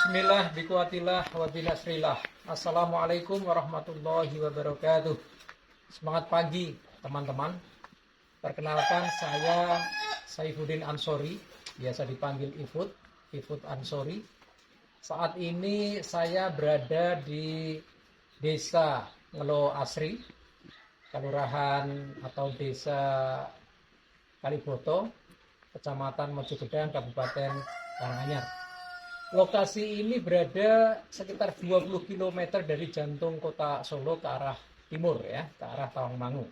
Bismillah, bikuatillah, wa binasrillah. Assalamualaikum warahmatullahi wabarakatuh. Semangat pagi teman-teman. Perkenalkan, saya Saifuddin Ansori, biasa dipanggil Ifud Ansori. Saat ini saya berada di Desa Ngelo Asri, Kelurahan atau Desa Kaliboto, Kecamatan Mojogedang, Kabupaten Karanganyar. Lokasi ini berada sekitar 20 km dari jantung kota Solo ke arah timur, ya, ke arah Tawangmangu.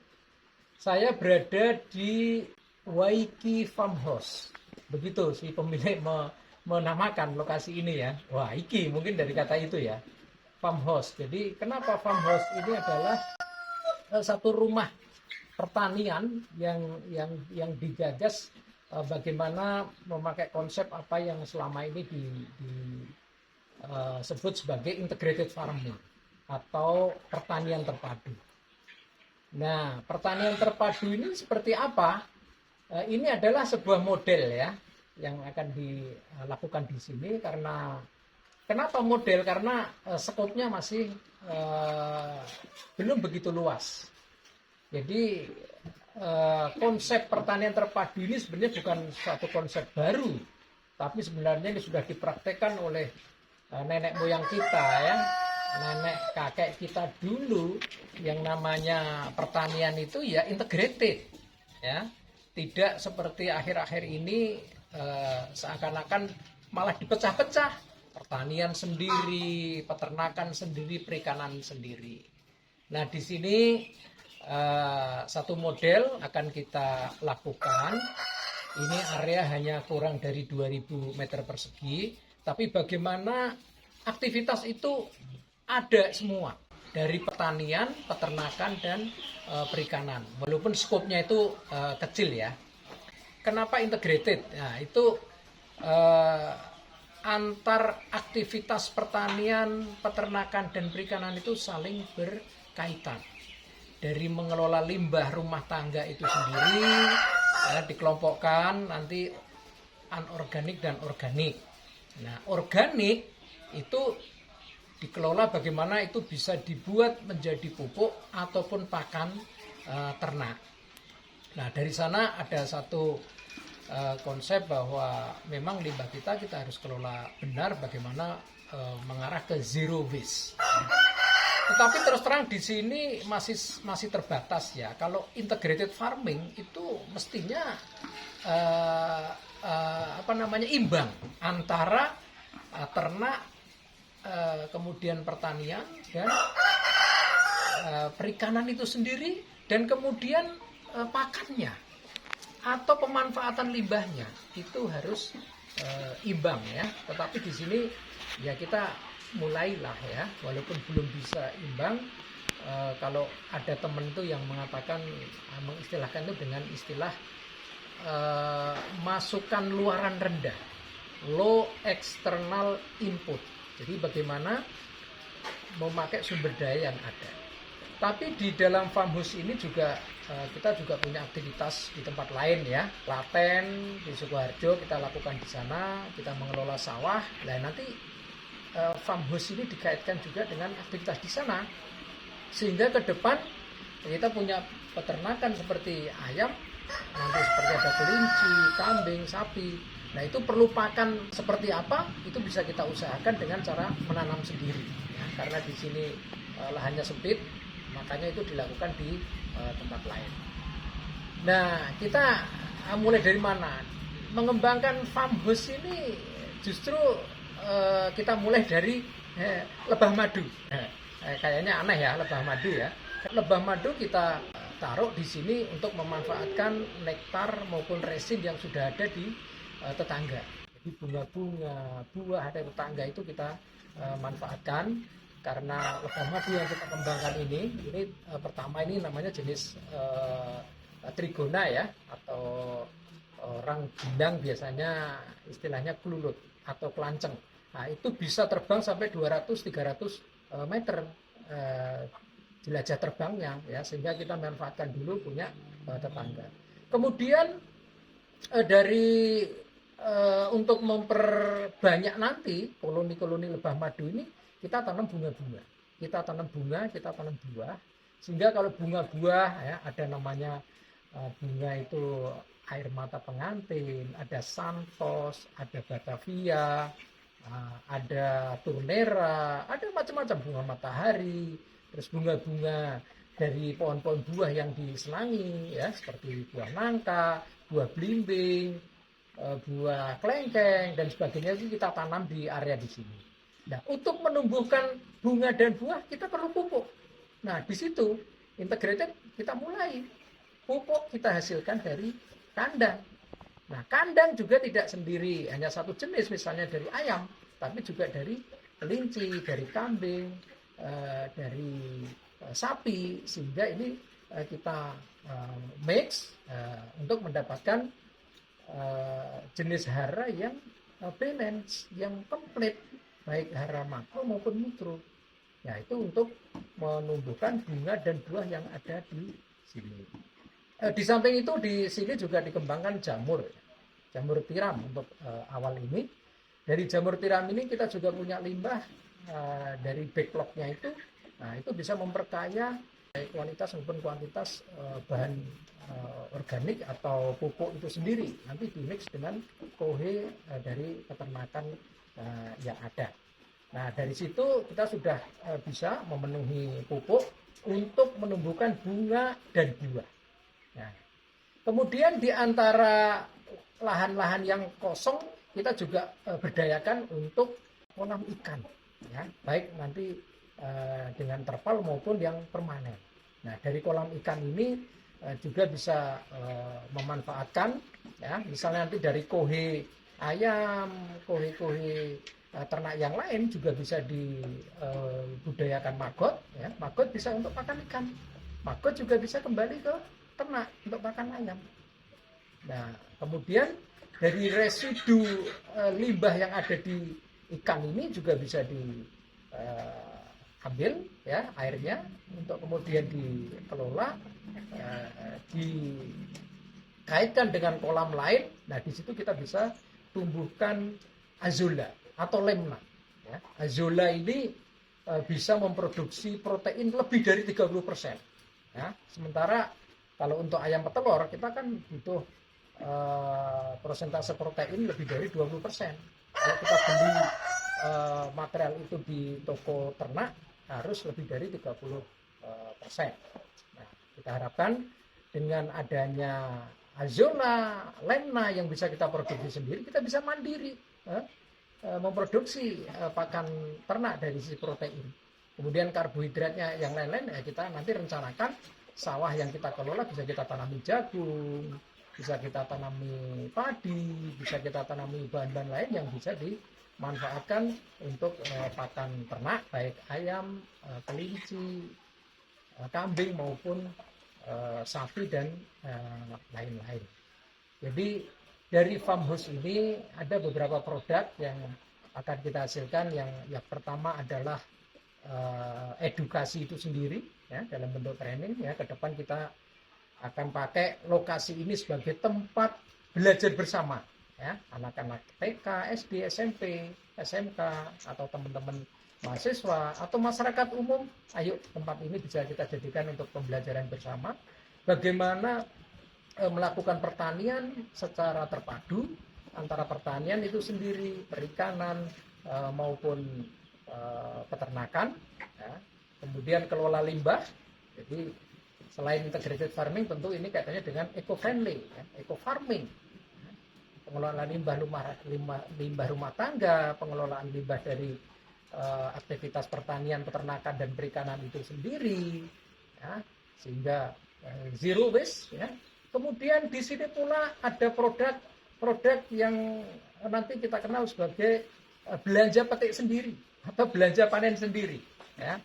Saya berada di Waiki Farmhouse. Begitu si pemilik menamakan lokasi ini, ya. Waiki mungkin dari kata itu, ya. Farmhouse. Jadi kenapa farmhouse ini adalah satu rumah pertanian yang digagas bagaimana memakai konsep apa yang selama ini disebut sebagai integrated farming atau pertanian terpadu. Nah, pertanian terpadu ini seperti apa? Ini adalah sebuah model, ya, yang akan dilakukan di sini. Karena kenapa model? Karena skopnya masih belum begitu luas. Jadi konsep pertanian terpadu ini sebenarnya bukan suatu konsep baru, tapi sebenarnya ini sudah dipraktekkan oleh nenek moyang kita, ya, nenek kakek kita dulu. Yang namanya pertanian itu ya integrated, ya, tidak seperti akhir-akhir ini seakan-akan malah dipecah-pecah, pertanian sendiri, peternakan sendiri, perikanan sendiri. Nah, di sini satu model akan kita lakukan. Ini area hanya kurang dari 2000 meter persegi, tapi bagaimana aktivitas itu ada semua, dari pertanian, peternakan, dan perikanan, walaupun skopnya itu kecil, ya. Kenapa integrated? Nah, itu antar aktivitas pertanian, peternakan, dan perikanan itu saling berkaitan. Dari mengelola limbah rumah tangga itu sendiri, ya, dikelompokkan nanti anorganik dan organik. Nah, organik itu dikelola bagaimana itu bisa dibuat menjadi pupuk ataupun pakan ternak. Nah, dari sana ada satu konsep bahwa memang limbah kita harus kelola benar, bagaimana mengarah ke zero waste. Tetapi terus terang di sini masih terbatas, ya. Kalau integrated farming itu mestinya imbang antara ternak, kemudian pertanian, dan perikanan itu sendiri, dan kemudian pakannya atau pemanfaatan limbahnya itu harus imbang, ya. Tetapi di sini ya kita mulailah, ya, walaupun belum bisa imbang. Kalau ada teman itu yang mengatakan, mengistilahkan itu dengan istilah masukan luaran rendah, low external input. Jadi bagaimana memakai sumber daya yang ada. Tapi di dalam farmhouse ini juga kita juga punya aktivitas di tempat lain, ya. Klaten, di Sukoharjo kita lakukan di sana, kita mengelola sawah. Nah, nanti farmhouse ini dikaitkan juga dengan aktivitas di sana, sehingga ke depan kita punya peternakan seperti ayam, nanti seperti ada kelinci, kambing, sapi. Nah, itu perlu pakan seperti apa, itu bisa kita usahakan dengan cara menanam sendiri, ya, karena di sini lahannya sempit, makanya itu dilakukan di tempat lain. Nah, kita mulai dari mana? Mengembangkan farmhouse ini justru kita mulai dari lebah madu. Kayaknya aneh, ya, lebah madu, ya. Lebah madu kita taruh di sini untuk memanfaatkan nektar maupun resin yang sudah ada di tetangga. Jadi bunga-bunga, buah ada tetangga itu kita manfaatkan. Karena lebah madu yang kita kembangkan ini pertama ini namanya jenis trigona, ya, atau orang Bindang biasanya istilahnya klulut atau kelanceng. Nah, itu bisa terbang sampai 200-300 meter jelajah terbangnya, ya, sehingga kita manfaatkan dulu punya tetangga. Kemudian dari untuk memperbanyak nanti koloni-koloni lebah madu ini, kita tanam bunga-bunga, kita tanam bunga, kita tanam buah, sehingga kalau bunga buah ya ada namanya bunga itu air mata pengantin, ada Santos, ada Batavia, ada Turnera, ada macam-macam bunga matahari, terus bunga-bunga dari pohon-pohon buah yang disenangi ya seperti buah nangka, buah belimbing, buah klengkeng dan sebagainya itu kita tanam di area di sini. Nah, untuk menumbuhkan bunga dan buah kita perlu pupuk. Nah, di situ integrated kita mulai. Pupuk kita hasilkan dari kandang. Nah, kandang juga tidak sendiri hanya satu jenis misalnya dari ayam, tapi juga dari kelinci, dari kambing, dari sapi, sehingga ini kita mix untuk mendapatkan jenis hara yang balance, yang komplit, baik hara makro maupun mikro. Nah, itu untuk menumbuhkan bunga dan buah yang ada di sini. Di samping itu di sini juga dikembangkan jamur tiram untuk awal ini. Dari jamur tiram ini kita juga punya limbah dari backlognya itu. Nah, itu bisa memperkaya baik kualitas maupun kuantitas bahan organik atau pupuk itu sendiri. Nanti dimix dengan kohe dari peternakan yang ada. Nah, dari situ kita sudah bisa memenuhi pupuk untuk menumbuhkan bunga dan buah. Nah, kemudian di antara lahan-lahan yang kosong kita juga berdayakan untuk kolam ikan, ya, baik nanti dengan terpal maupun yang permanen. Nah, dari kolam ikan ini juga bisa memanfaatkan, ya, misalnya nanti dari kohe ayam, kohe ternak yang lain juga bisa dibudayakan maggot, ya. Maggot bisa untuk pakan ikan, maggot juga bisa kembali ke ternak untuk pakan ayam. Nah, kemudian dari residu limbah yang ada di ikan ini juga bisa diambil ya airnya untuk kemudian dikelola, dikaitkan dengan kolam lain. Nah, di situ kita bisa tumbuhkan azolla atau lemna. Ya. Azolla ini bisa memproduksi protein lebih dari 30%. Ya. Sementara kalau untuk ayam petelur kita kan butuh persentase protein lebih dari 20%. Kalau kita beli material itu di toko ternak harus lebih dari 30%. Nah, kita harapkan dengan adanya azolla, lemna yang bisa kita produksi sendiri, kita bisa mandiri memproduksi pakan ternak dari sisi protein. Kemudian karbohidratnya yang lain-lain ya kita nanti rencanakan sawah yang kita kelola bisa kita tanami jagung, bisa kita tanami padi, bisa kita tanami bahan-bahan lain yang bisa dimanfaatkan untuk pakan ternak, baik ayam, kelinci, kambing maupun sapi dan lain-lain. Jadi dari farmhouse ini ada beberapa produk yang akan kita hasilkan. Yang pertama adalah edukasi itu sendiri ya, dalam bentuk training ya. Ke depan kita akan pakai lokasi ini sebagai tempat belajar bersama ya, anak-anak TK, SD, SMP, SMK atau teman-teman mahasiswa atau masyarakat umum. Ayo, tempat ini bisa kita jadikan untuk pembelajaran bersama bagaimana melakukan pertanian secara terpadu antara pertanian itu sendiri, perikanan maupun peternakan ya. Kemudian kelola limbah. Jadi selain integrated farming tentu ini kaitannya dengan eco-friendly ya, eco-farming. Pengelolaan limbah rumah tangga, pengelolaan limbah dari aktivitas pertanian, peternakan dan perikanan itu sendiri ya, sehingga zero waste ya. Kemudian di sini pula ada produk yang nanti kita kenal sebagai belanja petik sendiri atau belanja panen sendiri ya.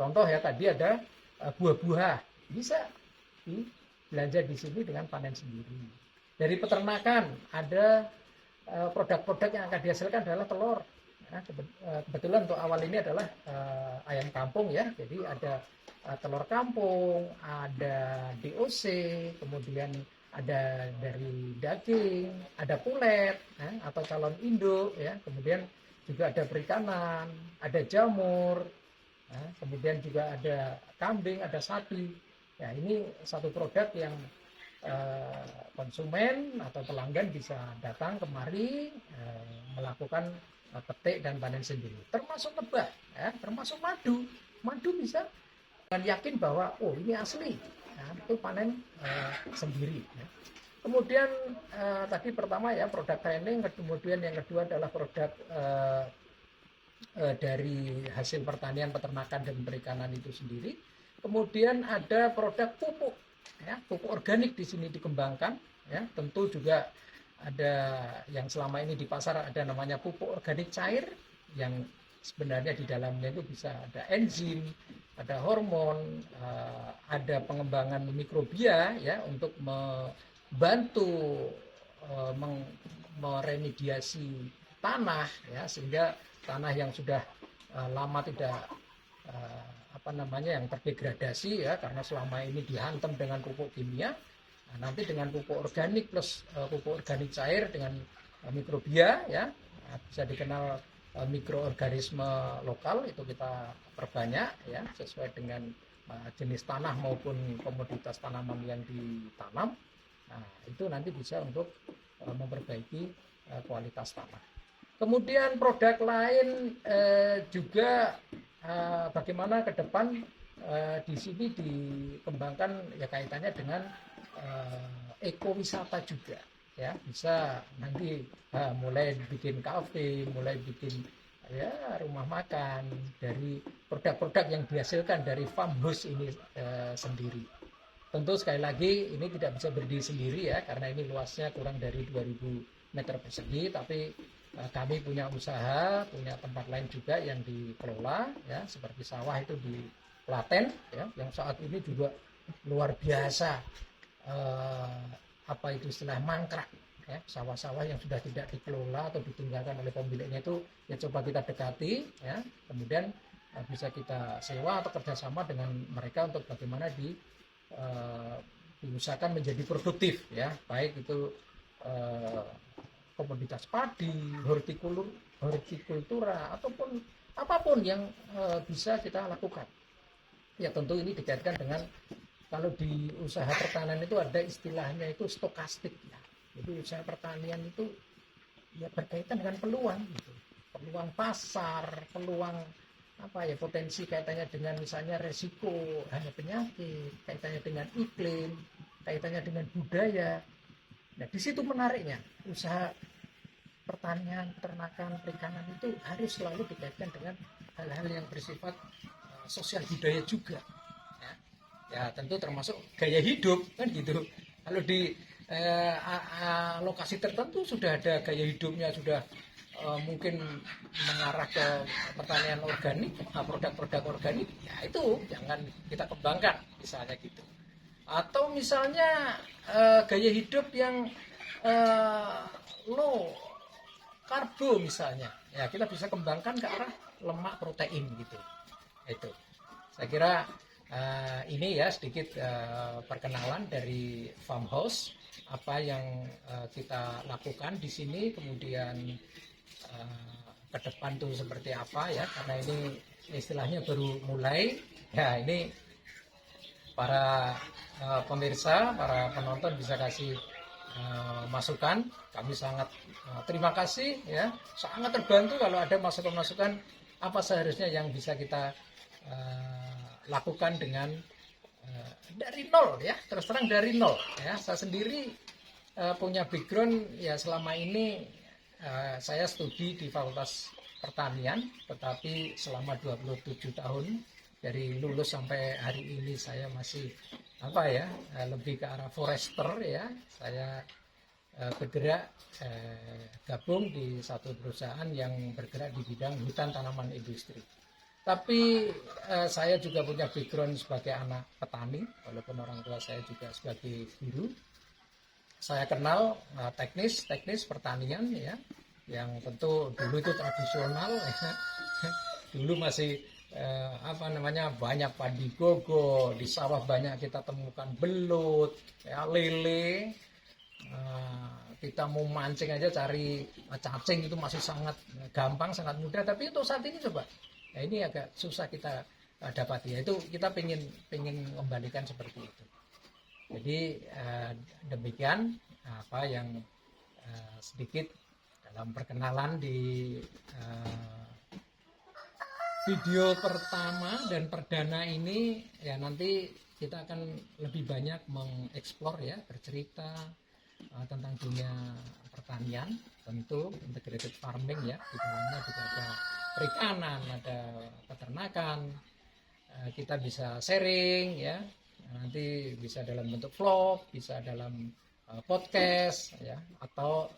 Contoh ya tadi ada buah-buah bisa belanja di sini dengan panen sendiri. Dari peternakan ada produk-produk yang akan dihasilkan adalah telur. Ya, kebetulan untuk awal ini adalah ayam kampung ya. Jadi ada telur kampung, ada DOC, kemudian ada dari daging, ada pulet atau calon induk ya, kemudian juga ada perikanan, ada jamur, kemudian juga ada kambing, ada sapi. Ya, ini satu produk yang konsumen atau pelanggan bisa datang kemari melakukan petik dan panen sendiri. Termasuk lebah, ya, termasuk madu. Madu bisa dengan yakin bahwa oh ini asli, ya, itu panen sendiri. Ya. Kemudian tadi pertama ya produk training, kemudian yang kedua adalah produk dari hasil pertanian, peternakan dan perikanan itu sendiri. Kemudian ada produk pupuk, ya, pupuk organik di sini dikembangkan, ya. Tentu juga ada yang selama ini di pasar ada namanya pupuk organik cair yang sebenarnya di dalamnya itu bisa ada enzim, ada hormon, ada pengembangan mikrobia ya untuk membantu meremediasi tanah ya sehingga tanah yang sudah lama tidak yang terdegradasi ya karena selama ini dihantam dengan pupuk kimia. Nah, nanti dengan pupuk organik plus pupuk organik cair dengan mikrobia ya bisa dikenal mikroorganisme lokal itu kita perbanyak ya sesuai dengan jenis tanah maupun komoditas tanaman yang ditanam. Nah, itu nanti bisa untuk memperbaiki kualitas tanah. Kemudian produk lain juga bagaimana ke depan di sini dikembangkan ya kaitannya dengan ekowisata juga ya bisa nanti mulai bikin kafe, mulai bikin ya rumah makan dari produk-produk yang dihasilkan dari farmhouse ini sendiri. Tentu sekali lagi ini tidak bisa berdiri sendiri ya karena ini luasnya kurang dari 2000 meter persegi tapi kami punya usaha, punya tempat lain juga yang dikelola ya seperti sawah itu di Klaten ya yang saat ini juga luar biasa apa itu istilah mangkrak ya sawah-sawah yang sudah tidak dikelola atau ditinggalkan oleh pemiliknya itu ya coba kita dekati ya kemudian bisa kita sewa atau kerjasama dengan mereka untuk bagaimana diusahakan menjadi produktif ya baik itu komoditas padi, hortikultura ataupun apapun yang bisa kita lakukan. Ya tentu ini dikaitkan dengan kalau di usaha pertanian itu ada istilahnya itu stokastik ya. Jadi usaha pertanian itu ya berkaitan dengan peluang gitu. Peluang pasar, peluang potensi kaitannya dengan misalnya resiko hanya penyakit, kaitannya dengan iklim, kaitannya dengan budaya. Nah, di situ menariknya usaha pertanian, peternakan, perikanan itu harus selalu dikaitkan dengan hal-hal yang bersifat sosial budaya juga. Ya, tentu termasuk gaya hidup kan gitu. Kalau di lokasi tertentu sudah ada gaya hidupnya sudah mungkin mengarah ke pertanian organik, produk-produk organik, ya itu jangan kita kembangkan misalnya gitu. Atau misalnya gaya hidup yang low karbo misalnya, ya kita bisa kembangkan ke arah lemak protein gitu. Itu, saya kira ini ya sedikit perkenalan dari farmhouse apa yang kita lakukan di sini, kemudian ke depan tuh seperti apa ya karena ini istilahnya baru mulai. Ya ini para pemirsa, para penonton bisa kasih masukan. Kami sangat terima kasih ya, sangat terbantu kalau ada masukan-masukan apa seharusnya yang bisa kita lakukan dengan dari nol ya, terus terang dari nol ya. Saya sendiri punya background ya selama ini saya studi di Fakultas Pertanian, tetapi selama 27 tahun dari lulus sampai hari ini saya masih lebih ke arah forester ya. Saya bergerak gabung di satu perusahaan yang bergerak di bidang hutan tanaman industri. Tapi saya juga punya background sebagai anak petani, walaupun orang tua saya juga sebagai guru. Saya kenal teknis pertanian ya, yang tentu dulu itu tradisional ya. Dulu masih banyak padi gogo, di sawah banyak kita temukan belut, ya, lele. Kita mau mancing aja cari cacing itu masih sangat gampang, sangat mudah. Tapi untuk saat ini coba, ya ini agak susah kita dapati. Ya, itu kita pengen kembalikan seperti itu. Jadi demikian apa yang sedikit dalam perkenalan di video pertama dan perdana ini. Ya nanti kita akan lebih banyak mengeksplor, ya, bercerita tentang dunia pertanian, tentu integrated farming, ya, di dalamnya juga ada perikanan, ada peternakan. Kita bisa sharing, ya, nanti bisa dalam bentuk vlog, bisa dalam podcast, ya, atau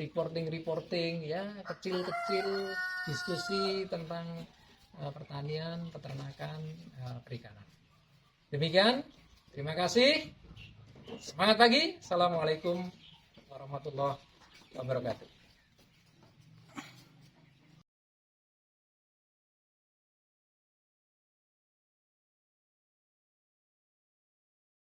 reporting, ya, kecil-kecil diskusi tentang pertanian, peternakan, perikanan. Demikian, terima kasih. Semangat pagi. Assalamualaikum warahmatullahi wabarakatuh.